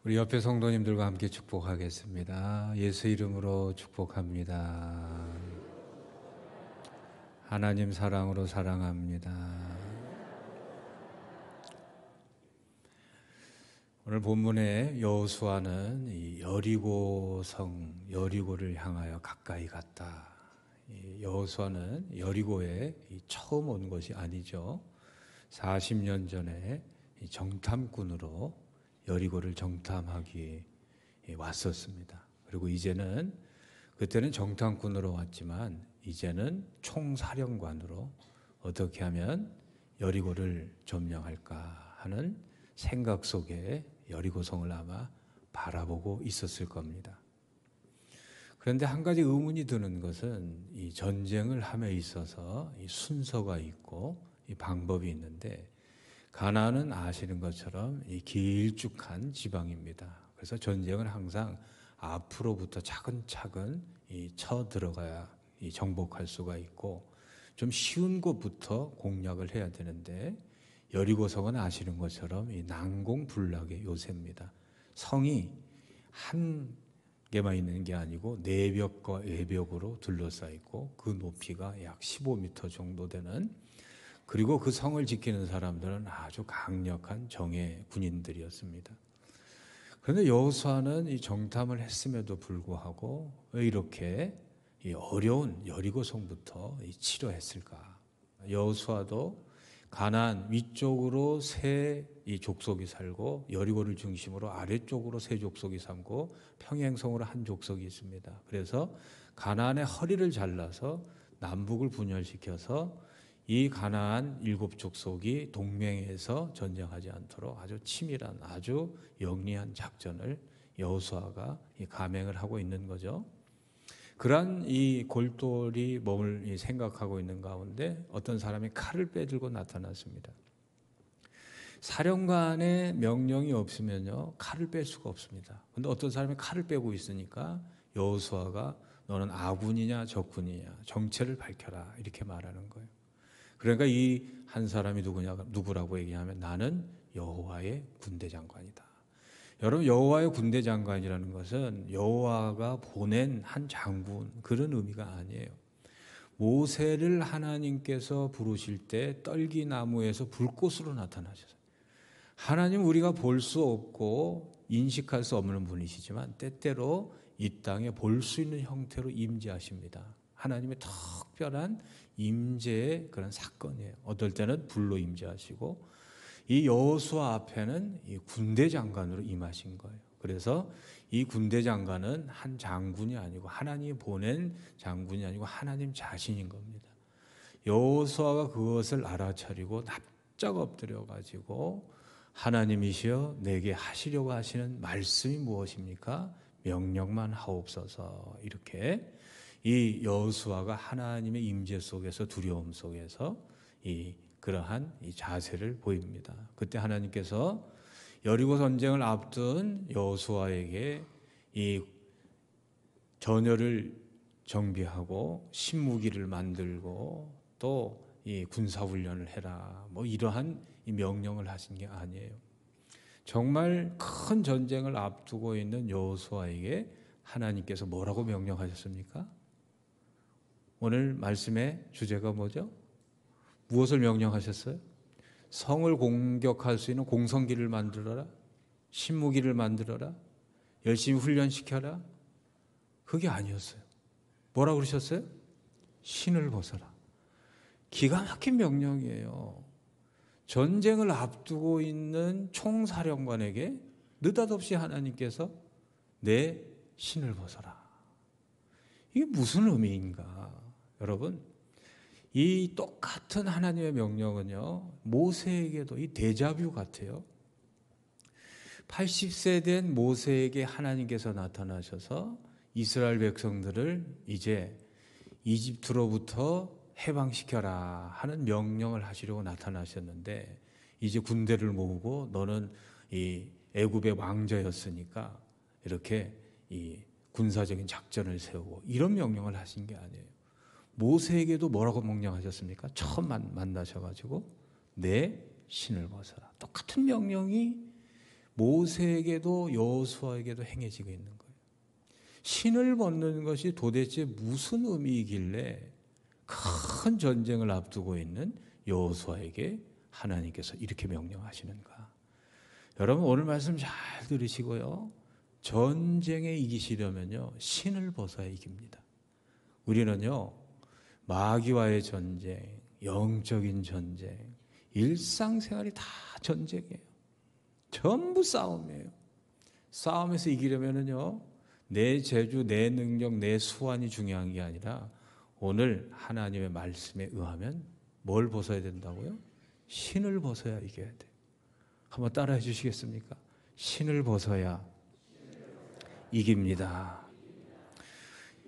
우리 옆에 성도님들과 함께 축복하겠습니다. 예수 이름으로 축복합니다. 하나님 사랑으로 사랑합니다. 오늘 본문의 여호수아는 이 여리고성, 여리고를 향하여 가까이 갔다. 여호수아는 여리고에 처음 온 것이 아니죠. 40년 전에 정탐꾼으로 여리고를 정탐하기 왔었습니다. 그리고 이제는 그때는 정탐꾼으로 왔지만 이제는 총사령관으로 어떻게 하면 여리고를 점령할까 하는 생각 속에 여리고성을 아마 바라보고 있었을 겁니다. 그런데 한 가지 의문이 드는 것은 이 전쟁을 함에 있어서 이 순서가 있고 이 방법이 있는데 가나안은 아시는 것처럼 이 길쭉한 지방입니다. 그래서 전쟁은 항상 앞으로부터 차근차근 쳐 들어가야 정복할 수가 있고 좀 쉬운 곳부터 공략을 해야 되는데 여리고성은 아시는 것처럼 이 난공불락의 요새입니다. 성이 한 개만 있는 게 아니고 내벽과 외벽으로 둘러싸여 있고 그 높이가 약 15m 정도 되는, 그리고 그 성을 지키는 사람들은 아주 강력한 정예 군인들이었습니다. 그런데 여호수아는 이 정탐을 했음에도 불구하고 왜 이렇게 이 어려운 여리고성부터 치료했을까? 여호수아도 가나안 위쪽으로 세 족속이 살고 여리고를 중심으로 아래쪽으로 세 족속이 살고 평행성으로 한 족속이 있습니다. 그래서 가나안의 허리를 잘라서 남북을 분열시켜서 이 가나안 7족속이 동맹해서 전쟁하지 않도록 아주 치밀한 아주 영리한 작전을 여호수아가 감행을 하고 있는 거죠. 그러한 이 골똘히 몸을 생각하고 있는 가운데 어떤 사람이 칼을 빼들고 나타났습니다. 사령관의 명령이 없으면요 칼을 뺄 수가 없습니다. 그런데 어떤 사람이 칼을 빼고 있으니까 여호수아가 너는 아군이냐 적군이냐 정체를 밝혀라 이렇게 말하는 거예요. 그러니까 이 한 사람이 누구라고 얘기하면 나는 여호와의 군대 장관이다. 여러분, 여호와의 군대 장관이라는 것은 여호와가 보낸 한 장군 그런 의미가 아니에요. 모세를 하나님께서 부르실 때 떨기나무에서 불꽃으로 나타나셨어요. 하나님 우리가 볼 수 없고 인식할 수 없는 분이시지만 때때로 이 땅에 볼 수 있는 형태로 임재하십니다. 하나님의 특별한 임재의 그런 사건이에요. 어떨 때는 불로 임재하시고 이 여호수아 앞에는 이 군대 장관으로 임하신 거예요. 그래서 이 군대 장관은 한 장군이 아니고 하나님이 보낸 장군이 아니고 하나님 자신인 겁니다. 여호수아가 그것을 알아차리고 납작 엎드려 가지고 하나님이시여 내게 하시려고 하시는 말씀이 무엇입니까? 명령만 하옵소서. 이렇게 이 여호수아가 하나님의 임재 속에서 두려움 속에서 그러한 이 자세를 보입니다. 그때 하나님께서 여리고 전쟁을 앞둔 여호수아에게 이 전열을 정비하고 신무기를 만들고 또 이 군사훈련을 해라 뭐 이러한 이 명령을 하신 게 아니에요. 정말 큰 전쟁을 앞두고 있는 여호수아에게 하나님께서 뭐라고 명령하셨습니까? 오늘 말씀의 주제가 뭐죠? 무엇을 명령하셨어요? 성을 공격할 수 있는 공성기를 만들어라, 신무기를 만들어라, 열심히 훈련시켜라. 그게 아니었어요. 뭐라고 그러셨어요? 신을 벗어라. 기가 막힌 명령이에요. 전쟁을 앞두고 있는 총사령관에게 느닷없이 하나님께서 내 신을 벗어라. 이게 무슨 의미인가? 여러분, 이 똑같은 하나님의 명령은요 모세에게도 이 데자뷰 같아요. 80세 된 모세에게 하나님께서 나타나셔서 이스라엘 백성들을 이제 이집트로부터 해방시켜라 하는 명령을 하시려고 나타나셨는데 이제 군대를 모으고 너는 이 애굽의 왕자였으니까 이렇게 이 군사적인 작전을 세우고 이런 명령을 하신 게 아니에요. 모세에게도 뭐라고 명령하셨습니까? 처음 만나셔가지고 내 신을 벗어라. 똑같은 명령이 모세에게도 여호수아에게도 행해지고 있는 거예요. 신을 벗는 것이 도대체 무슨 의미이길래 큰 전쟁을 앞두고 있는 여호수아에게 하나님께서 이렇게 명령하시는가? 여러분 오늘 말씀 잘 들으시고요. 전쟁에 이기시려면요, 신을 벗어야 이깁니다. 우리는요, 마귀와의 전쟁, 영적인 전쟁, 일상생활이 다 전쟁이에요. 전부 싸움이에요. 싸움에서 이기려면요, 내 재주, 내 능력, 내 수완이 중요한 게 아니라 오늘 하나님의 말씀에 의하면 뭘 벗어야 된다고요? 신을 벗어야 이겨야 돼요. 한번 따라해 주시겠습니까? 신을 벗어야 이깁니다.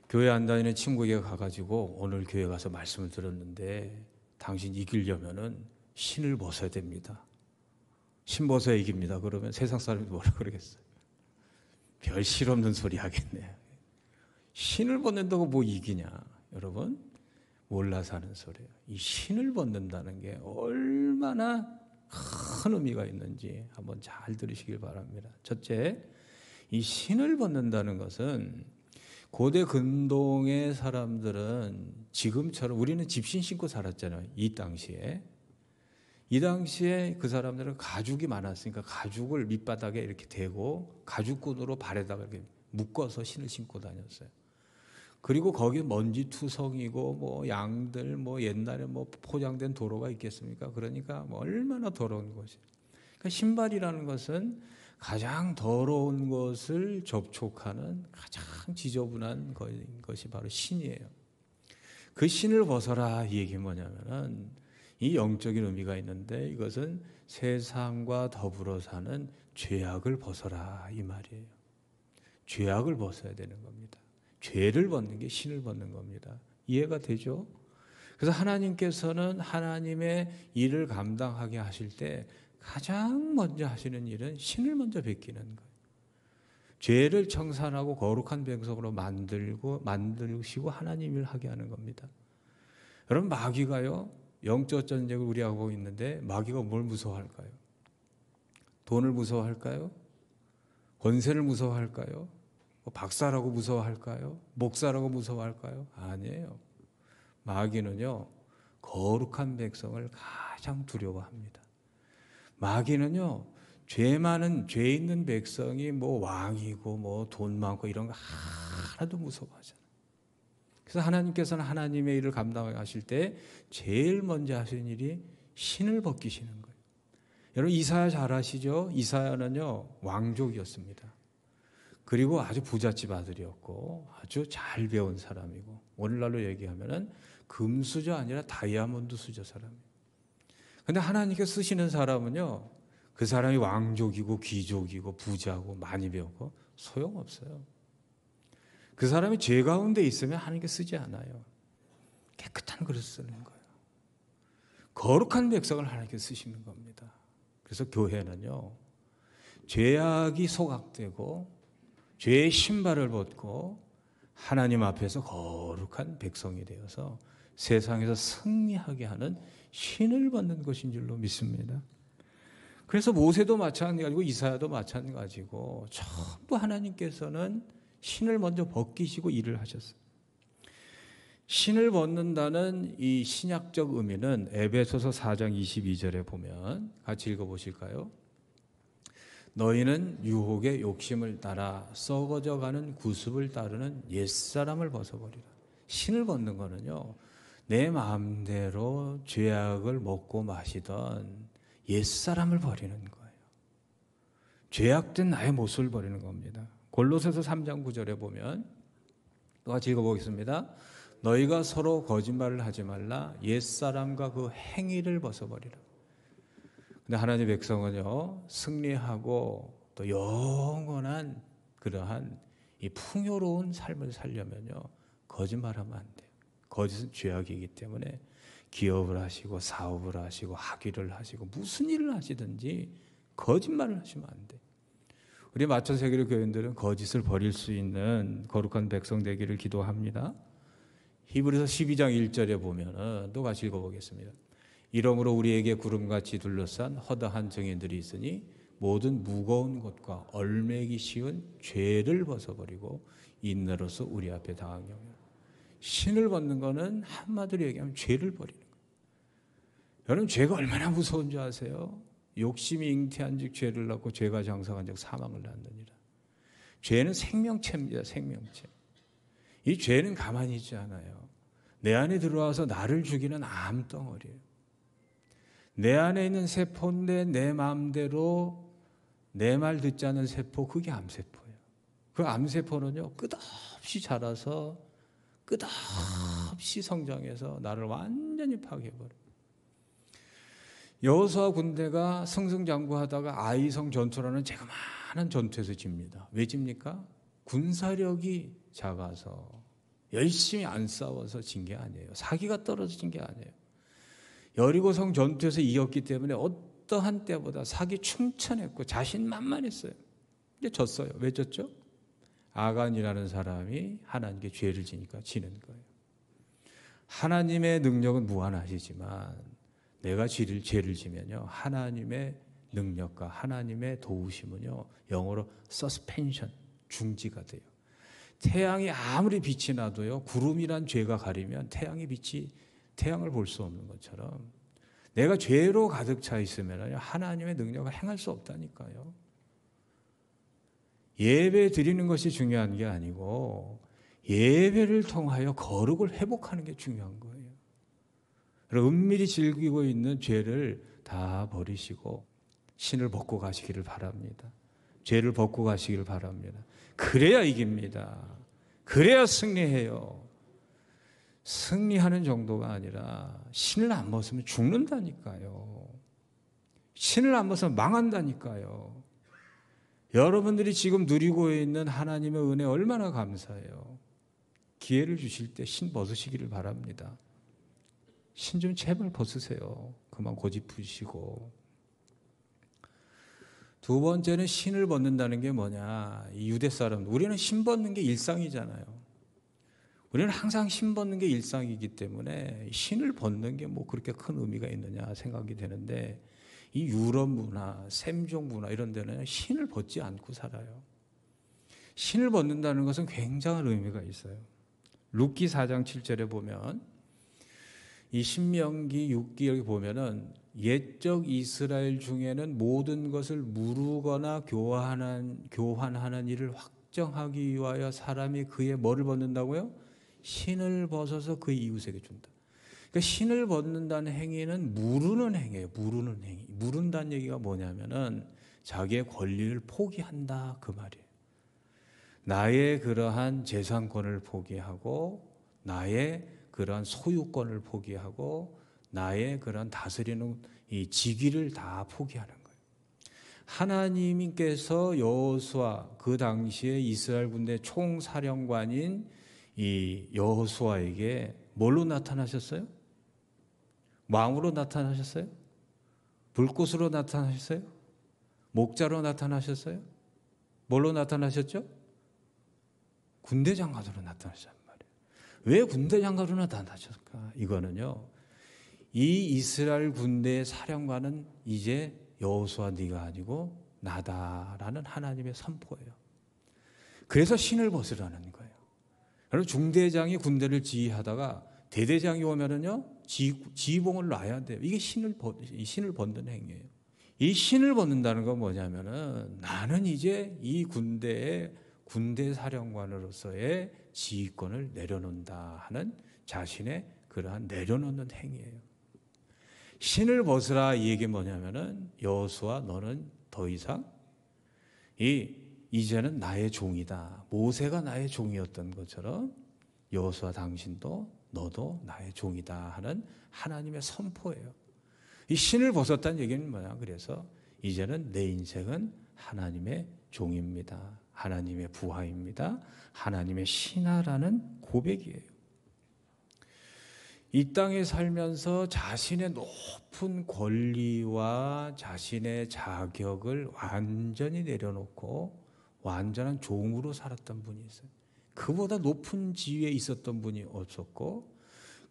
교회 안 다니는 친구에게 가가지고 오늘 교회 가서 말씀을 들었는데 당신 이기려면은 신을 벗어야 됩니다. 신 벗어야 이깁니다. 그러면 세상 사람이 뭐라 그러겠어요? 별 실없는 소리 하겠네요. 신을 벗는다고 뭐 이기냐? 여러분 몰라서 하는 소리예요. 이 신을 벗는다는 게 얼마나 큰 의미가 있는지 한번 잘 들으시길 바랍니다. 첫째, 이 신을 벗는다는 것은 고대 근동의 사람들은 지금처럼 우리는 집신 신고 살았잖아요. 이 당시에 그 사람들은 가죽이 많았으니까 가죽을 밑바닥에 이렇게 대고 가죽끈으로 발에다가 이렇게 묶어서 신을 신고 다녔어요. 그리고 거기 먼지투성이고 뭐 양들 뭐 옛날에 뭐 포장된 도로가 있겠습니까? 그러니까 뭐 얼마나 더러운 것이. 그러니까 신발이라는 것은 가장 더러운 것을 접촉하는 가장 지저분한 것이 바로 신이에요. 그 신을 벗어라 이 얘기 뭐냐면은 이 영적인 의미가 있는데 이것은 세상과 더불어 사는 죄악을 벗어라 이 말이에요. 죄악을 벗어야 되는 겁니다. 죄를 벗는 게 신을 벗는 겁니다. 이해가 되죠? 그래서 하나님께서는 하나님의 일을 감당하게 하실 때 가장 먼저 하시는 일은 신을 먼저 베끼는 거예요. 죄를 청산하고 거룩한 백성으로 만드시고 하나님 일을 하게 하는 겁니다. 여러분 마귀가요, 영적 전쟁을 우리하고 있는데 마귀가 뭘 무서워할까요? 돈을 무서워할까요? 권세를 무서워할까요? 박사라고 무서워할까요? 목사라고 무서워할까요? 아니에요. 마귀는요, 거룩한 백성을 가장 두려워합니다. 마귀는요, 죄 있는 백성이 뭐 왕이고 뭐 돈 많고 이런 거 하나도 무서워하잖아요. 그래서 하나님께서는 하나님의 일을 감당하실 때 제일 먼저 하시는 일이 신을 벗기시는 거예요. 여러분 이사야 잘 아시죠? 이사야는요, 왕족이었습니다. 그리고 아주 부잣집 아들이었고 아주 잘 배운 사람이고 오늘날로 얘기하면은 금수저 아니라 다이아몬드 수저 사람이에요. 근데 하나님께서 쓰시는 사람은요, 그 사람이 왕족이고 귀족이고 부자고 많이 배웠고 소용없어요. 그 사람이 죄 가운데 있으면 하나님께 쓰지 않아요. 깨끗한 그릇 쓰는 거예요. 거룩한 백성을 하나님께 쓰시는 겁니다. 그래서 교회는요, 죄악이 소각되고 죄의 신발을 벗고 하나님 앞에서 거룩한 백성이 되어서 세상에서 승리하게 하는 신을 받는 것인 줄로 믿습니다. 그래서 모세도 마찬가지고 이사야도 마찬가지고 전부 하나님께서는 신을 먼저 벗기시고 일을 하셨어요. 신을 벗는다는 이 신약적 의미는 에베소서 4장 22절에 보면 같이 읽어보실까요? 너희는 유혹의 욕심을 따라 썩어져가는 구습을 따르는 옛사람을 벗어버리라. 신을 벗는 거는요, 내 마음대로 죄악을 먹고 마시던 옛사람을 버리는 거예요. 죄악된 나의 모습을 버리는 겁니다. 골로새서 3장 9절에 보면 또 같이 읽어보겠습니다. 너희가 서로 거짓말을 하지 말라. 옛사람과 그 행위를 벗어버리라. 근데 하나님의 백성은요, 승리하고 또 영원한 그러한 이 풍요로운 삶을 살려면요, 거짓말하면 안 돼요. 거짓은 죄악이기 때문에 기업을 하시고 사업을 하시고 학위를 하시고 무슨 일을 하시든지 거짓말을 하시면 안 돼요. 우리 마천세계로 교인들은 거짓을 버릴 수 있는 거룩한 백성 되기를 기도합니다. 히브리서 12장 1절에 보면 또 같이 읽어보겠습니다. 이러므로 우리에게 구름같이 둘러싼 허다한 증인들이 있으니 모든 무거운 것과 얼매기 쉬운 죄를 벗어버리고 인내로서 우리 앞에 당한 경우. 신을 벗는 거는 한마디로 얘기하면 죄를 버리는 거예요. 여러분, 죄가 얼마나 무서운 줄 아세요? 욕심이 잉태한 즉 죄를 낳고 죄가 장성한 즉 사망을 낳느니라. 죄는 생명체입니다. 생명체. 이 죄는 가만히 있지 않아요. 내 안에 들어와서 나를 죽이는 암덩어리예요. 내 안에 있는 세포인데 내 마음대로 내 말 듣지 않는 세포, 그게 암세포예요. 그 암세포는요, 끝없이 자라서 끝없이 성장해서 나를 완전히 파괴해버려요. 여호수아 군대가 승승장구하다가 아이성 전투라는 재그마한 전투에서 집니다. 왜 집니까? 군사력이 작아서 열심히 안 싸워서 진 게 아니에요. 사기가 떨어진 게 아니에요. 여리고성 전투에서 이겼기 때문에 어떠한 때보다 사기 충천했고 자신만만했어요. 근데 졌어요. 왜 졌죠? 아간이라는 사람이 하나님께 죄를 지니까 지는 거예요. 하나님의 능력은 무한하시지만 내가 죄를 지면요, 하나님의 능력과 하나님의 도우심은요, 영어로 서스펜션, 중지가 돼요. 태양이 아무리 빛이 나도요, 구름이란 죄가 가리면 태양을 볼 수 없는 것처럼 내가 죄로 가득 차 있으면 하나님의 능력을 행할 수 없다니까요. 예배 드리는 것이 중요한 게 아니고 예배를 통하여 거룩을 회복하는 게 중요한 거예요. 은밀히 즐기고 있는 죄를 다 버리시고 신을 벗고 가시기를 바랍니다. 죄를 벗고 가시기를 바랍니다. 그래야 이깁니다. 그래야 승리해요. 승리하는 정도가 아니라 신을 안 벗으면 죽는다니까요. 신을 안 벗으면 망한다니까요. 여러분들이 지금 누리고 있는 하나님의 은혜 얼마나 감사해요. 기회를 주실 때 신 벗으시기를 바랍니다. 신 좀 제발 벗으세요. 그만 고집부시고. 두 번째는 신을 벗는다는 게 뭐냐. 이 유대 사람, 우리는 신 벗는 게 일상이잖아요. 우리는 항상 신 벗는 게 일상이기 때문에 신을 벗는 게 뭐 그렇게 큰 의미가 있느냐 생각이 되는데, 이 유럽 문화, 샘종 문화 이런 데는 신을 벗지 않고 살아요. 신을 벗는다는 것은 굉장한 의미가 있어요. 룻기 4장 7절에 보면, 이 신명기 6기에 보면은 옛적 이스라엘 중에는 모든 것을 무르거나 교환하는 일을 확정하기 위하여 사람이 그의 뭐를 벗는다고요? 신을 벗어서 그의 이웃에게 준다. 그러니까 신을 벗는다는 행위는 무르는 행위예요. 무르는 행위. 무른다는 얘기가 뭐냐면은 자기의 권리를 포기한다, 그 말이에요. 나의 그러한 재산권을 포기하고 나의 그러한 소유권을 포기하고 나의 그런 다스리는 이 직위를 다 포기하는 거예요. 하나님께서 여호수아, 그 당시에 이스라엘 군대 총사령관인 이 여호수아에게 뭘로 나타나셨어요? 왕으로 나타나셨어요? 불꽃으로 나타나셨어요? 목자로 나타나셨어요? 뭘로 나타나셨죠? 군대 장관으로 나타나셨어요. 왜 군대 장관으로 나타나셨을까? 이거는요, 이 이스라엘 군대의 사령관은 이제 여호수아 네가 아니고 나다라는 하나님의 선포예요. 그래서 신을 벗으라는 거예요. 여러분, 중대장이 군대를 지휘하다가 대대장이 오면은요, 지휘봉을 놔야 돼요. 이게 신을 벗는 행위예요. 이 신을 벗는다는 건 뭐냐면은 나는 이제 이 군대 사령관으로서의 지휘권을 내려놓는다 하는 자신의 그러한 내려놓는 행위예요. 신을 벗으라, 이 얘기 뭐냐면은 여호수아, 너는 더 이상 이제는 나의 종이다. 모세가 나의 종이었던 것처럼 여호수아, 당신도 너도 나의 종이다 하는 하나님의 선포예요. 이 신을 벗었다는 얘기는 뭐냐? 그래서 이제는 내 인생은 하나님의 종입니다. 하나님의 부하입니다. 하나님의 신하라는 고백이에요. 이 땅에 살면서 자신의 높은 권리와 자신의 자격을 완전히 내려놓고 완전한 종으로 살았던 분이 있어요. 그보다 높은 지위에 있었던 분이 없었고,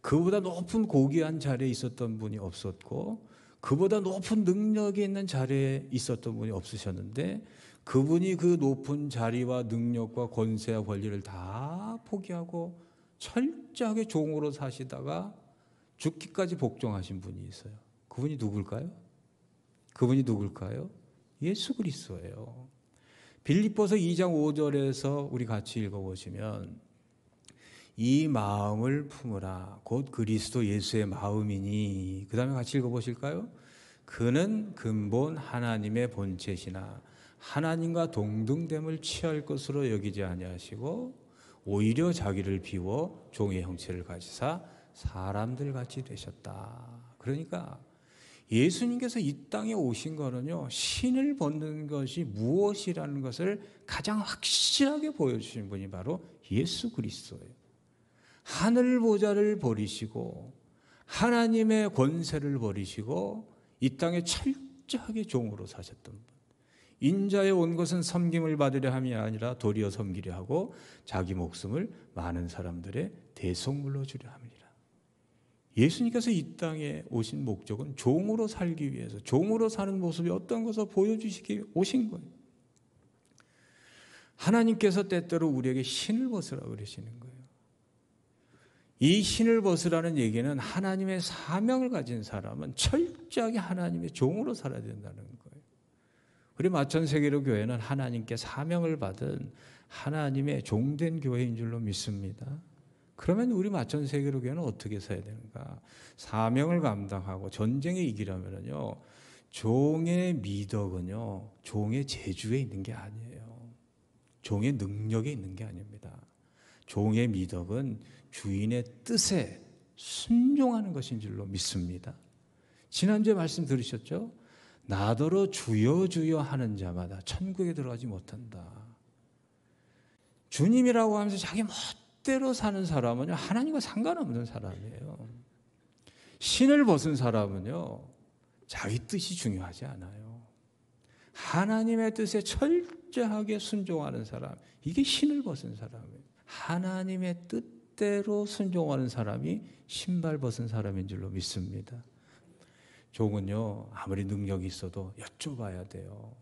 그보다 높은 고귀한 자리에 있었던 분이 없었고, 그보다 높은 능력이 있는 자리에 있었던 분이 없으셨는데 그분이 그 높은 자리와 능력과 권세와 권리를 다 포기하고 철저하게 종으로 사시다가 죽기까지 복종하신 분이 있어요. 그분이 누굴까요? 그분이 누굴까요? 예수 그리스도예요. 빌립보서 2장 5절에서 우리 같이 읽어보시면 이 마음을 품으라 곧 그리스도 예수의 마음이니, 그 다음에 같이 읽어보실까요? 그는 근본 하나님의 본체시나 하나님과 동등됨을 취할 것으로 여기지 아니하시고 오히려 자기를 비워 종의 형체를 가지사 사람들 같이 되셨다. 그러니까 예수님께서 이 땅에 오신 거는요, 신을 벗는 것이 무엇이라는 것을 가장 확실하게 보여주신 분이 바로 예수 그리스도예요. 하늘 보좌를 버리시고 하나님의 권세를 버리시고 이 땅에 철저하게 종으로 사셨던 분. 인자에 온 것은 섬김을 받으려 함이 아니라 도리어 섬기려 하고 자기 목숨을 많은 사람들의 대속물로 주려 함이니라. 예수님께서 이 땅에 오신 목적은 종으로 살기 위해서, 종으로 사는 모습이 어떤 것을 보여주시기 오신 거예요. 하나님께서 때때로 우리에게 신을 벗으라고 그러시는 거예요. 이 신을 벗으라는 얘기는 하나님의 사명을 가진 사람은 철저하게 하나님의 종으로 살아야 된다는 거예요. 우리 마천세계로 교회는 하나님께 사명을 받은 하나님의 종된 교회인 줄로 믿습니다. 그러면 우리 마천세계로 교회는 어떻게 서야 되는가? 사명을 감당하고 전쟁에 이기려면요, 종의 미덕은요, 종의 재주에 있는 게 아니에요. 종의 능력에 있는 게 아닙니다. 종의 미덕은 주인의 뜻에 순종하는 것인 줄로 믿습니다. 지난주에 말씀 들으셨죠? 나더러 주여 주여 하는 자마다 천국에 들어가지 못한다. 주님이라고 하면서 자기 멋대로 사는 사람은요, 하나님과 상관없는 사람이에요. 신을 벗은 사람은요, 자기 뜻이 중요하지 않아요. 하나님의 뜻에 철저하게 순종하는 사람, 이게 신을 벗은 사람이에요. 하나님의 뜻대로 순종하는 사람이 신발 벗은 사람인 줄로 믿습니다. 종은요, 아무리 능력이 있어도 여쭤봐야 돼요.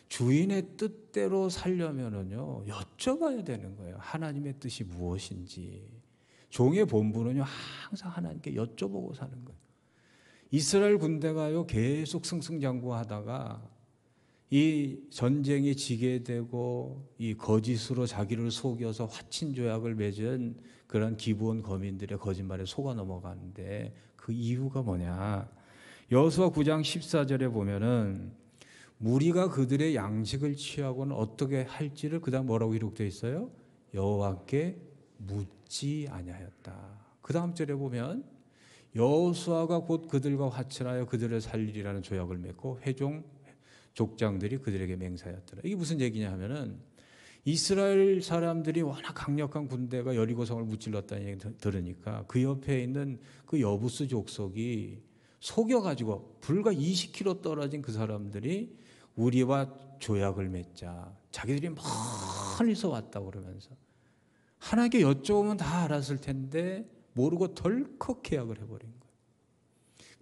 주인의 뜻대로 살려면은요, 여쭤봐야 되는 거예요. 하나님의 뜻이 무엇인지. 종의 본분은요, 항상 하나님께 여쭤보고 사는 거예요. 이스라엘 군대가요, 계속 승승장구하다가 이 전쟁에 지게 되고 이 거짓으로 자기를 속여서 화친 조약을 맺은 그런 기브온 거민들의 거짓말에 속아 넘어가는데 그 이유가 뭐냐? 여호수아 9장 14절에 보면은 무리가 그들의 양식을 취하고는 어떻게 할지를 그다음 뭐라고 기록되어 있어요? 여호와께 묻지 아니하였다. 그 다음 절에 보면 여호수아가 곧 그들과 화친하여 그들을 살리리라는 조약을 맺고 회종 족장들이 그들에게 맹세하였더라. 이게 무슨 얘기냐 하면은 이스라엘 사람들이 워낙 강력한 군대가 여리고성을 무찔렀다는 얘기 들으니까 그 옆에 있는 그 여부스 족속이 속여가지고 불과 20km 떨어진 그 사람들이 우리와 조약을 맺자. 자기들이 멀리서 왔다고 그러면서 하나님께 여쭤보면 다 알았을 텐데 모르고 덜컥 계약을 해버린 거예요.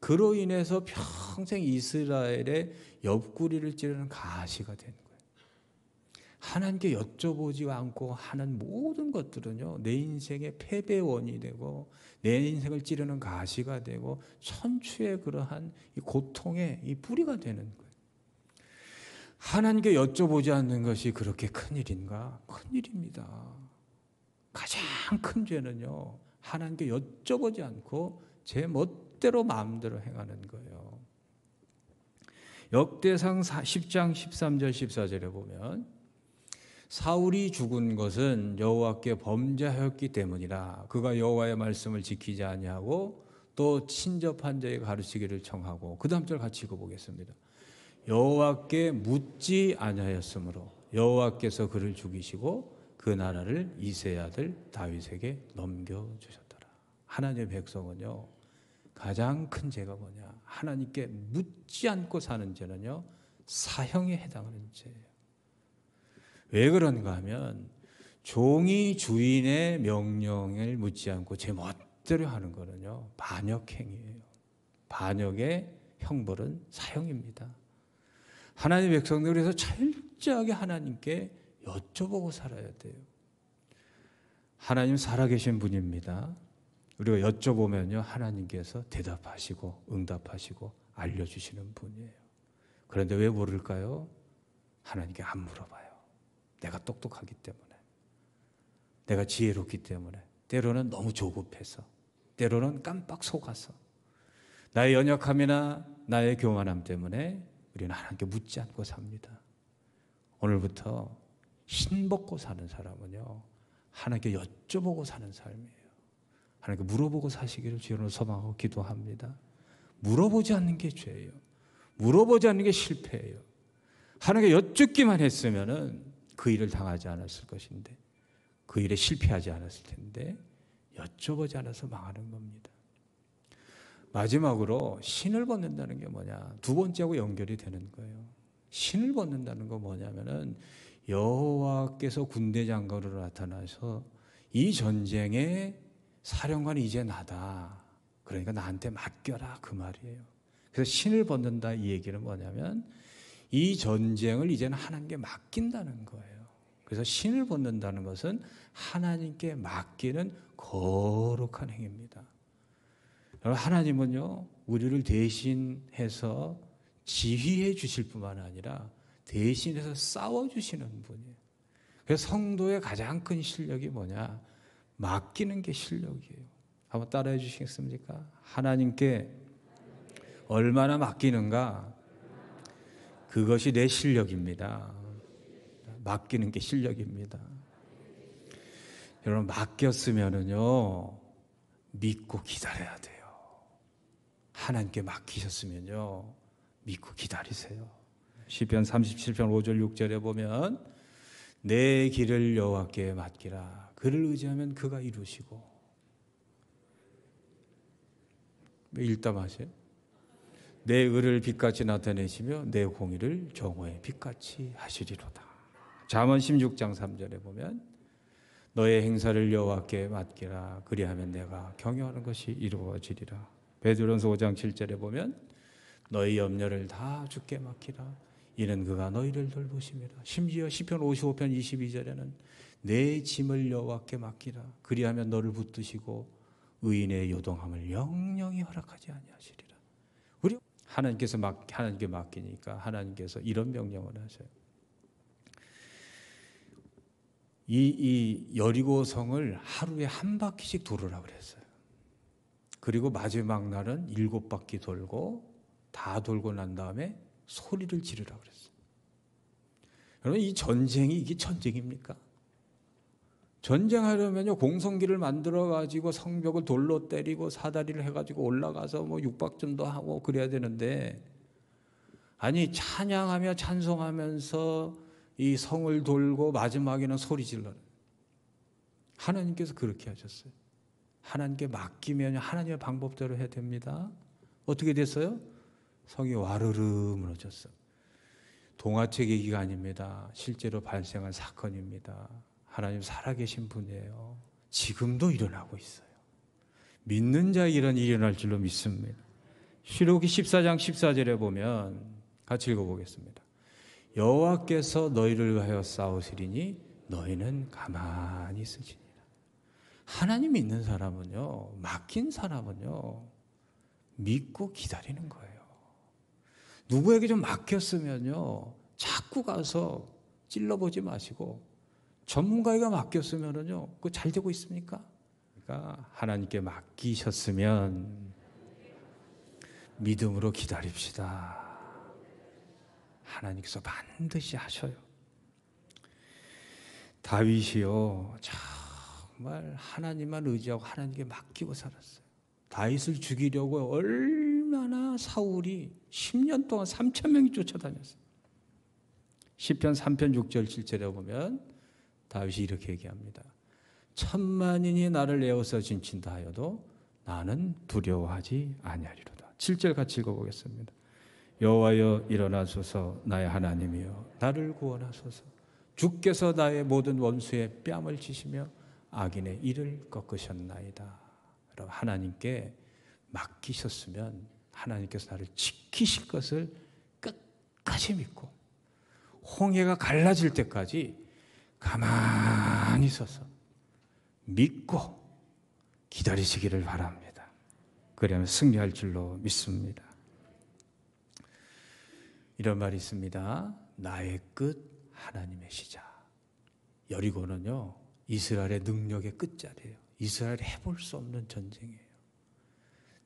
그로 인해서 평생 이스라엘의 옆구리를 찌르는 가시가 된 거예요. 하나님께 여쭤보지 않고 하는 모든 것들은요, 내 인생의 패배원이 되고 내 인생을 찌르는 가시가 되고 천추의 그러한 이 고통의 이 뿌리가 되는 거예요. 하나님께 여쭤보지 않는 것이 그렇게 큰일인가? 큰일입니다. 가장 큰 죄는요, 하나님께 여쭤보지 않고 제 멋대로 마음대로 행하는 거예요. 역대상 10장 13절 14절에 보면 사울이 죽은 것은 여호와께 범죄하였기 때문이라. 그가 여호와의 말씀을 지키지 아니하고 또 친접한 자의 가르치기를 청하고. 그 다음 절 같이 읽어보겠습니다. 여호와께 묻지 아니하였으므로 여호와께서 그를 죽이시고 그 나라를 이새의 아들 다윗에게 넘겨주셨더라. 하나님의 백성은요, 가장 큰 죄가 뭐냐? 하나님께 묻지 않고 사는 죄는요, 사형에 해당하는 죄예요. 왜 그런가 하면 종이 주인의 명령을 묻지 않고 제 멋대로 하는 거는요, 반역행위예요. 반역의 형벌은 사형입니다. 하나님 백성들 그래서 철저하게 하나님께 여쭤보고 살아야 돼요. 하나님 살아계신 분입니다. 우리가 여쭤보면요 하나님께서 대답하시고 응답하시고 알려주시는 분이에요. 그런데 왜 모를까요? 하나님께 안 물어봐요. 내가 똑똑하기 때문에, 내가 지혜롭기 때문에, 때로는 너무 조급해서, 때로는 깜빡 속아서, 나의 연약함이나 나의 교만함 때문에 우리는 하나님께 묻지 않고 삽니다. 오늘부터 신벗고 사는 사람은요 하나님께 여쭤보고 사는 삶이에요. 하나님께 물어보고 사시기를 주여로 소망하고 기도합니다. 물어보지 않는 게 죄예요. 물어보지 않는 게 실패예요. 하나님께 여쭙기만 했으면은 그 일을 당하지 않았을 것인데, 그 일에 실패하지 않았을 텐데 여쭤보지 않아서 망하는 겁니다. 마지막으로 신을 벗는다는 게 뭐냐? 두 번째하고 연결이 되는 거예요. 신을 벗는다는 건 뭐냐면은 여호와께서 군대 장관으로 나타나서 이 전쟁의 사령관이 이제 나다. 그러니까 나한테 맡겨라 그 말이에요. 그래서 신을 벗는다 이 얘기는 뭐냐면 이 전쟁을 이제는 하나님께 맡긴다는 거예요. 그래서 신을 벗는다는 것은 하나님께 맡기는 거룩한 행위입니다. 하나님은요 우리를 대신해서 지휘해 주실 뿐만 아니라 대신해서 싸워주시는 분이에요. 그래서 성도의 가장 큰 실력이 뭐냐? 맡기는 게 실력이에요. 한번 따라해 주시겠습니까? 하나님께 얼마나 맡기는가? 그것이 내 실력입니다. 맡기는 게 실력입니다. 여러분 맡겼으면은요 믿고 기다려야 돼요. 하나님께 맡기셨으면요 믿고 기다리세요. 시편 37편 5절 6절에 보면 내 길을 여호와께 맡기라. 그를 의지하면 그가 이루시고. 왜 일담하세요? 내 의를 빛같이 나타내시며 내 공의를 정오의 빛같이 하시리로다. 잠언 16장 3절에 보면 너의 행사를 여호와께 맡기라. 그리하면 내가 경영하는 것이 이루어지리라. 베드로전서 5장 7절에 보면 너의 염려를 다 주께 맡기라. 이는 그가 너희를 돌보심이라. 심지어 시편 55편 22절에는 내 짐을 여호와께 맡기라. 그리하면 너를 붙드시고 의인의 요동함을 영영히 허락하지 아니하시리라. 우리 하나님께 맡기니까 하나님께서 이런 명령을 하셔요. 이 여리고 성을 하루에 한 바퀴씩 돌으라 그랬어요. 그리고 마지막 날은 7바퀴 돌고 다 돌고 난 다음에 소리를 지르라 그랬어요. 여러분 이 전쟁이 이게 전쟁입니까? 전쟁하려면요 공성기를 만들어 가지고 성벽을 돌로 때리고 사다리를 해가지고 올라가서 뭐 육박전도 하고 그래야 되는데, 아니 찬양하며 찬송하면서 이 성을 돌고 마지막에는 소리 질러라. 하나님께서 그렇게 하셨어요. 하나님께 맡기면 하나님의 방법대로 해야 됩니다. 어떻게 됐어요? 성이 와르르 무너졌어요. 동화책 얘기가 아닙니다. 실제로 발생한 사건입니다. 하나님 살아계신 분이에요. 지금도 일어나고 있어요. 믿는 자의 일은 일어날 줄로 믿습니다. 시록이 14장 14절에 보면 같이 읽어보겠습니다. 여호와께서 너희를 위하여 싸우시리니 너희는 가만히 있으시니라. 하나님 믿는 사람은요, 맡긴 사람은요, 믿고 기다리는 거예요. 누구에게 좀 맡겼으면요, 자꾸 가서 찔러보지 마시고, 전문가에게 맡겼으면요, 그거 잘 되고 있습니까? 그러니까 하나님께 맡기셨으면 믿음으로 기다립시다. 하나님께서 반드시 하셔요. 다윗이요, 정말 하나님만 의지하고 하나님께 맡기고 살았어요. 다윗을 죽이려고 얼마나 사울이 10년 동안 3,000명이 쫓아다녔어요. 시편 3편 6절 7절에 보면 다윗이 이렇게 얘기합니다. 10,000만인이 나를 에워싸 진친다 하여도 나는 두려워하지 아니하리로다. 7절 같이 읽어보겠습니다. 여호와여 일어나소서 나의 하나님이여 나를 구원하소서. 주께서 나의 모든 원수의 뺨을 치시며 악인의 이를 꺾으셨나이다. 여러분 하나님께 맡기셨으면 하나님께서 나를 지키실 것을 끝까지 믿고 홍해가 갈라질 때까지 가만히 서서 믿고 기다리시기를 바랍니다. 그러면 승리할 줄로 믿습니다. 이런 말이 있습니다. 나의 끝, 하나님의 시작. 여리고는요, 이스라엘의 능력의 끝자리예요. 이스라엘이 해볼 수 없는 전쟁이에요.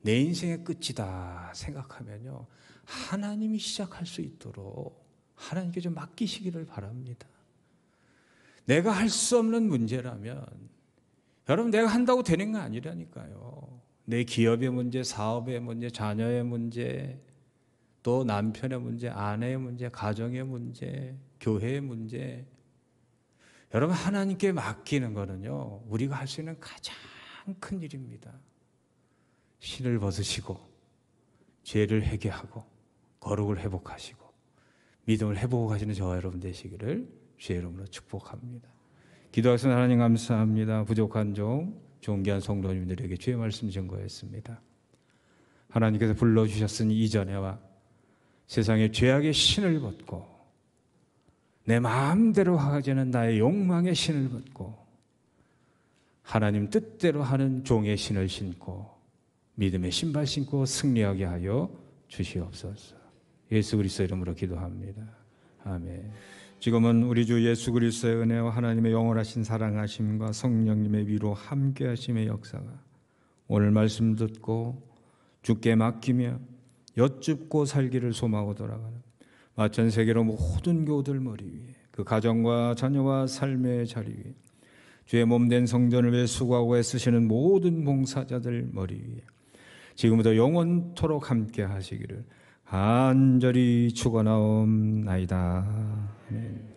내 인생의 끝이다 생각하면요, 하나님이 시작할 수 있도록 하나님께 좀 맡기시기를 바랍니다. 내가 할 수 없는 문제라면, 여러분, 내가 한다고 되는 거 아니라니까요. 내 기업의 문제, 사업의 문제, 자녀의 문제, 또 남편의 문제, 아내의 문제, 가정의 문제, 교회의 문제. 여러분, 하나님께 맡기는 거는요, 우리가 할 수 있는 가장 큰 일입니다. 신을 벗으시고 죄를 회개하고 거룩을 회복하시고 믿음을 회복하시는 저와 여러분 되시기를 주의 이름으로 축복합니다. 기도하신 하나님 감사합니다. 부족한 존귀한 성도님들에게 주의 말씀 증거했습니다. 하나님께서 불러주셨으니 이전에와 세상의 죄악의 신을 벗고 내 마음대로 하자는 나의 욕망의 신을 벗고 하나님 뜻대로 하는 종의 신을 신고 믿음의 신발 신고 승리하게 하여 주시옵소서. 예수 그리스도 이름으로 기도합니다. 아멘. 지금은 우리 주 예수 그리스도의 은혜와 하나님의 영원하신 사랑하심과 성령님의 위로 함께하심의 역사가 오늘 말씀 듣고 주께 맡기며 여쭙고 살기를 소망하고 돌아가는 마천 세계로 모든 교우들 머리 위에 그 가정과 자녀와 삶의 자리 위에 주의 몸된 성전을 위해 수고하고 애쓰시는 모든 봉사자들 머리 위에 지금부터 영원토록 함께 하시기를 간절히 축원하옵나이다. 아멘.